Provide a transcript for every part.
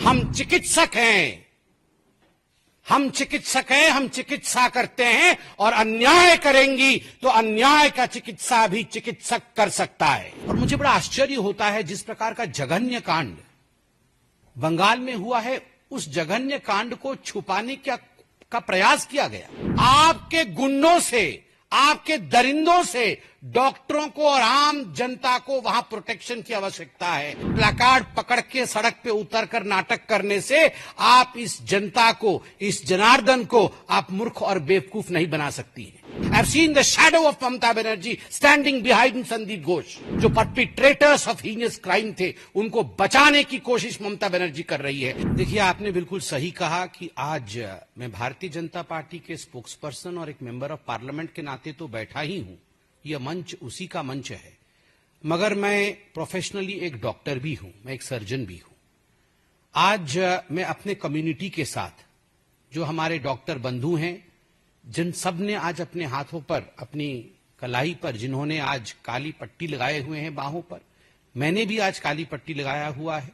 हम चिकित्सक हैं, हम चिकित्सक हैं, हम चिकित्सा करते हैं और अन्याय करेंगी तो अन्याय का चिकित्सा भी चिकित्सक कर सकता है। और मुझे बड़ा आश्चर्य होता है जिस प्रकार का जघन्य कांड बंगाल में हुआ है, उस जघन्य कांड को छुपाने का प्रयास किया गया। आपके गुंडों से, आपके दरिंदों से डॉक्टरों को और आम जनता को वहां प्रोटेक्शन की आवश्यकता है। प्लैकार्ड पकड़ के सड़क पे उतरकर नाटक करने से आप इस जनता को, इस जनार्दन को आप मूर्ख और बेवकूफ नहीं बना सकती है। I've seen the shadow of Mamata Banerjee standing behind Sandeep Ghosh, जो perpetrators of heinous crime थे, उनको बचाने की कोशिश ममता बनर्जी कर रही है। देखिए, आपने बिल्कुल सही कहा कि आज मैं भारतीय जनता पार्टी के स्पोक्स पर्सन और एक मेंबर ऑफ पार्लियामेंट के नाते तो बैठा ही हूं, यह मंच उसी का मंच है, मगर मैं प्रोफेशनली एक डॉक्टर भी हूं, मैं एक सर्जन भी हूं। आज मैं अपने कम्युनिटी के साथ, जो हमारे डॉक्टर बंधु हैं, जिन सब ने आज अपने हाथों पर, अपनी कलाई पर, जिन्होंने आज काली पट्टी लगाए हुए हैं बाहों पर, मैंने भी आज काली पट्टी लगाया हुआ है,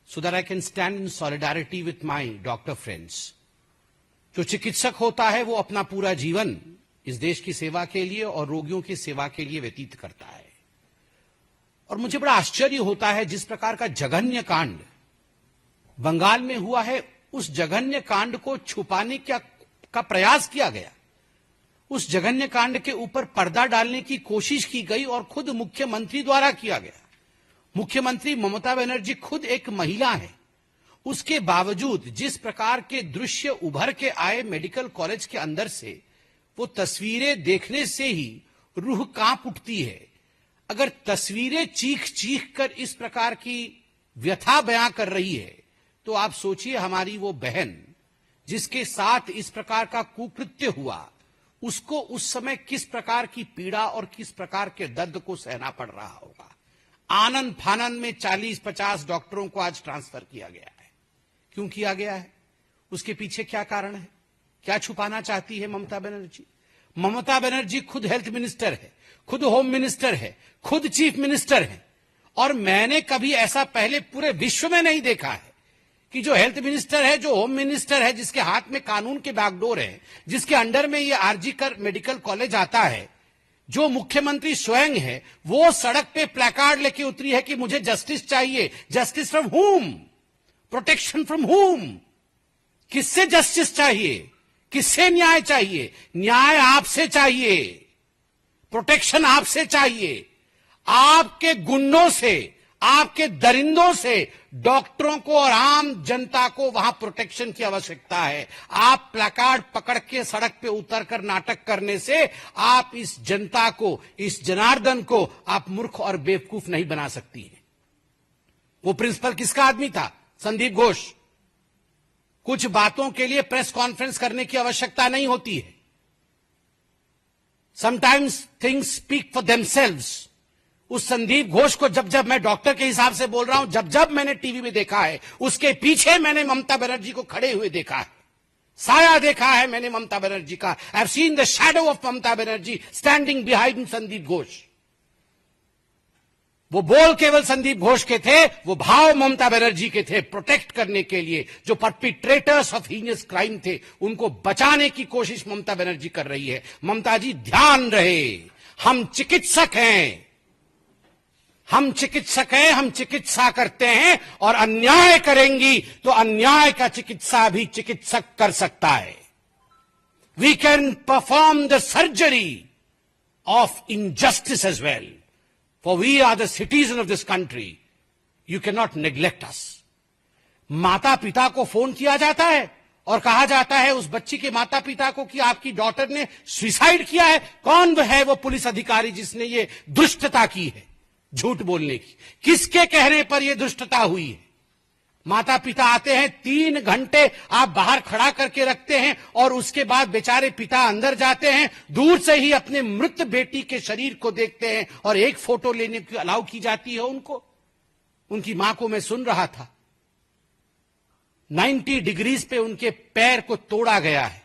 so that I can stand in solidarity with my doctor friends. जो चिकित्सक होता है वो अपना पूरा जीवन इस देश की सेवा के लिए और रोगियों की सेवा के लिए व्यतीत करता है। और मुझे बड़ा आश्चर्य होता है जिस प्रकार का जघन्य कांड बंगाल में हुआ है, उस जघन्य कांड को छुपाने का प्रयास किया गया। उस जघन्य कांड के ऊपर पर्दा डालने की कोशिश की गई और खुद मुख्यमंत्री द्वारा किया गया। मुख्यमंत्री ममता बनर्जी खुद एक महिला है, उसके बावजूद जिस प्रकार के दृश्य उभर के आए मेडिकल कॉलेज के अंदर से, वो तस्वीरें देखने से ही रूह कांप उठती है। अगर तस्वीरें चीख चीख कर इस प्रकार की व्यथा बयां कर रही है, तो आप सोचिए हमारी वो बहन जिसके साथ इस प्रकार का कुकृत्य हुआ, उसको उस समय किस प्रकार की पीड़ा और किस प्रकार के दर्द को सहना पड़ रहा होगा। आनंद फानंद में 40-50 डॉक्टरों को आज ट्रांसफर किया गया है। क्यों किया गया है? उसके पीछे क्या कारण है? क्या छुपाना चाहती है ममता बनर्जी? ममता बनर्जी खुद हेल्थ मिनिस्टर है, खुद होम मिनिस्टर है, खुद चीफ मिनिस्टर है, और मैंने कभी ऐसा पहले पूरे विश्व में नहीं देखा है कि जो हेल्थ मिनिस्टर है, जो होम मिनिस्टर है, जिसके हाथ में कानून के बागडोर है, जिसके अंडर में ये आरजी कर मेडिकल कॉलेज आता है, जो मुख्यमंत्री स्वयं है, वो सड़क पे प्लैकार्ड लेके उतरी है कि मुझे जस्टिस चाहिए। जस्टिस फ्रॉम हुम? प्रोटेक्शन फ्रॉम हुम? किससे जस्टिस चाहिए? किससे न्याय चाहिए? न्याय आपसे चाहिए, प्रोटेक्शन आपसे चाहिए। आपके गुंडों से, आपके दरिंदों से डॉक्टरों को और आम जनता को वहां प्रोटेक्शन की आवश्यकता है। आप प्लैकार्ड पकड़ के सड़क पे उतरकर नाटक करने से आप इस जनता को, इस जनार्दन को आप मूर्ख और बेवकूफ नहीं बना सकती हैं। वो प्रिंसिपल किसका आदमी था? संदीप घोष। कुछ बातों के लिए प्रेस कॉन्फ्रेंस करने की आवश्यकता नहीं होती है। Sometimes things speak for themselves. उस संदीप घोष को जब मैं डॉक्टर के हिसाब से बोल रहा हूं, जब मैंने टीवी में देखा है, उसके पीछे मैंने ममता बनर्जी को खड़े हुए देखा है, साया देखा है मैंने ममता बनर्जी का। I have seen the shadow of Mamata Banerjee standing behind Sandeep Ghosh. वो बोल केवल संदीप घोष के थे, वो भाव ममता बनर्जी के थे, प्रोटेक्ट करने के लिए। जो परपिट्रेटर्स ऑफ हीनियस क्राइम थे, उनको बचाने की कोशिश ममता बनर्जी कर रही है। ममता जी, ध्यान रहे, हम चिकित्सक हैं, हम चिकित्सक हैं, हम चिकित्सा करते हैं और अन्याय करेंगी तो अन्याय का चिकित्सा भी चिकित्सक कर सकता है। We can perform the surgery of injustice as well, for we are the citizen of this country. You cannot neglect us. माता पिता को फोन किया जाता है और कहा जाता है उस बच्ची के माता पिता को कि आपकी डॉटर ने सुसाइड किया है। कौन है वो पुलिस अधिकारी जिसने ये दुष्टता की है, झूठ बोलने की? किसके कहने पर यह दुष्टता हुई है? माता पिता आते हैं, 3 घंटे आप बाहर खड़ा करके रखते हैं और उसके बाद बेचारे पिता अंदर जाते हैं, दूर से ही अपने मृत बेटी के शरीर को देखते हैं और एक फोटो लेने की अलाउ की जाती है उनको। उनकी मां को मैं सुन रहा था, 90 डिग्रीज पे उनके पैर को तोड़ा गया है,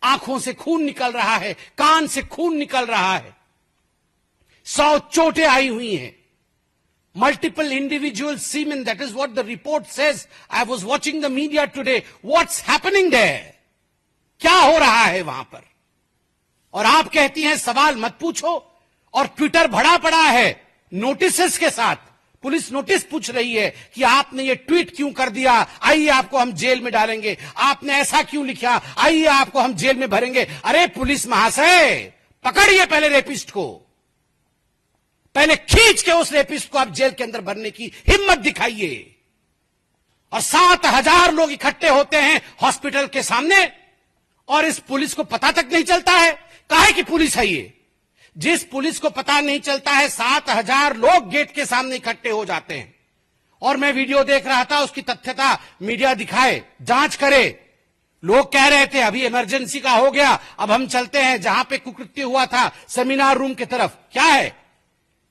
आंखों से खून निकल रहा है, कान से खून निकल रहा है, 100 चोटें आई हुई हैं। multiple individual seamen. That is what the report says. I was watching the media today. What's happening there? क्या हो रहा है वहां पर? और आप कहती हैं सवाल मत पूछो, और ट्विटर भरा पड़ा है नोटिसेस के साथ। पुलिस नोटिस पूछ रही है कि आपने ये ट्वीट क्यों कर दिया, आइए आपको हम जेल में डालेंगे, आपने ऐसा क्यों लिखा, आइए आपको हम जेल में भरेंगे। अरे पुलिस महाशय, पकड़िए पहले रेपिस्ट को, पहले खींच के उस रेपिस्ट को आप जेल के अंदर भरने की हिम्मत दिखाइए। और 7,000 लोग इकट्ठे होते हैं हॉस्पिटल के सामने, और इस पुलिस को पता तक नहीं चलता है काहे की पुलिस है ये। जिस पुलिस को पता नहीं चलता है, 7,000 लोग गेट के सामने इकट्ठे हो जाते हैं। और मैं वीडियो देख रहा था, उसकी तथ्यता मीडिया दिखाए, जांच करे। लोग कह रहे थे अभी इमरजेंसी का हो गया, अब हम चलते हैं जहां पे कुकृत्य हुआ था सेमिनार रूम की तरफ। क्या है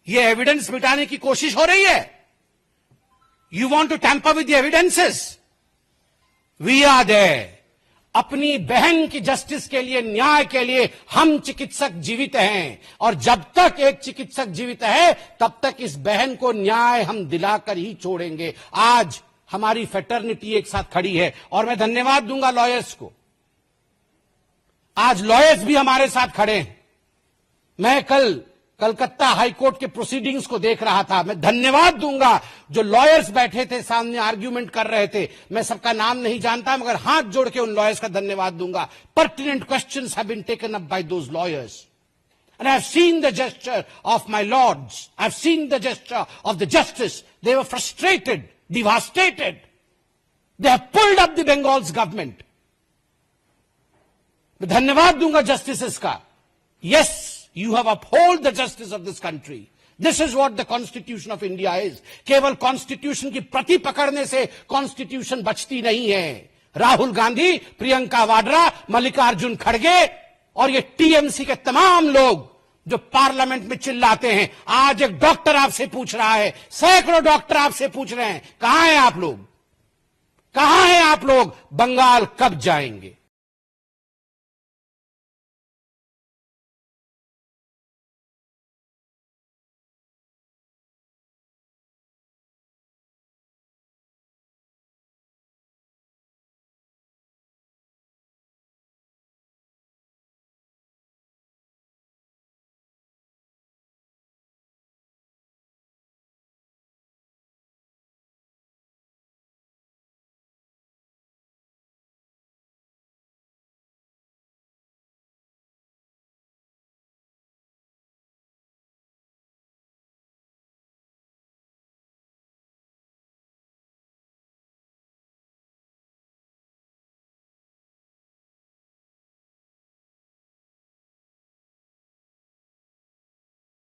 ये? एविडेंस मिटाने की कोशिश हो रही है। You want to tamper with the evidences. We are there. अपनी बहन की जस्टिस के लिए, न्याय के लिए हम चिकित्सक जीवित हैं, और जब तक एक चिकित्सक जीवित है तब तक इस बहन को न्याय हम दिलाकर ही छोड़ेंगे। आज हमारी फेटर्निटी एक साथ खड़ी है, और मैं धन्यवाद दूंगा लॉयर्स को। आज लॉयर्स भी हमारे साथ खड़े हैं। मैं कल कलकत्ता हाईकोर्ट के प्रोसीडिंग्स को देख रहा था। मैं धन्यवाद दूंगा जो लॉयर्स बैठे थे सामने, आर्ग्यूमेंट कर रहे थे। मैं सबका नाम नहीं जानता, मगर हाथ जोड़ के उन लॉयर्स का धन्यवाद दूंगा। Pertinent questions have been taken up by those lawyers, and I have seen the gesture of my lords, I have seen the gesture of the justice. They were frustrated, devastated, they have pulled up the Bengal's government. मैं धन्यवाद दूंगा justices का। Yes, you have upheld the justice of this country. This is what the Constitution of India is. केवल Constitution की प्रति पकड़ने से Constitution बचती नहीं है। राहुल गांधी, प्रियंका वाड्रा, मल्लिकार्जुन खड़गे और ये टीएमसी के तमाम लोग जो पार्लियामेंट में चिल्लाते हैं, आज एक डॉक्टर आपसे पूछ रहा है, सैकड़ों डॉक्टर आपसे पूछ रहे हैं, कहां हैं आप लोग, कहां हैं आप लोग, बंगाल कब जाएंगे?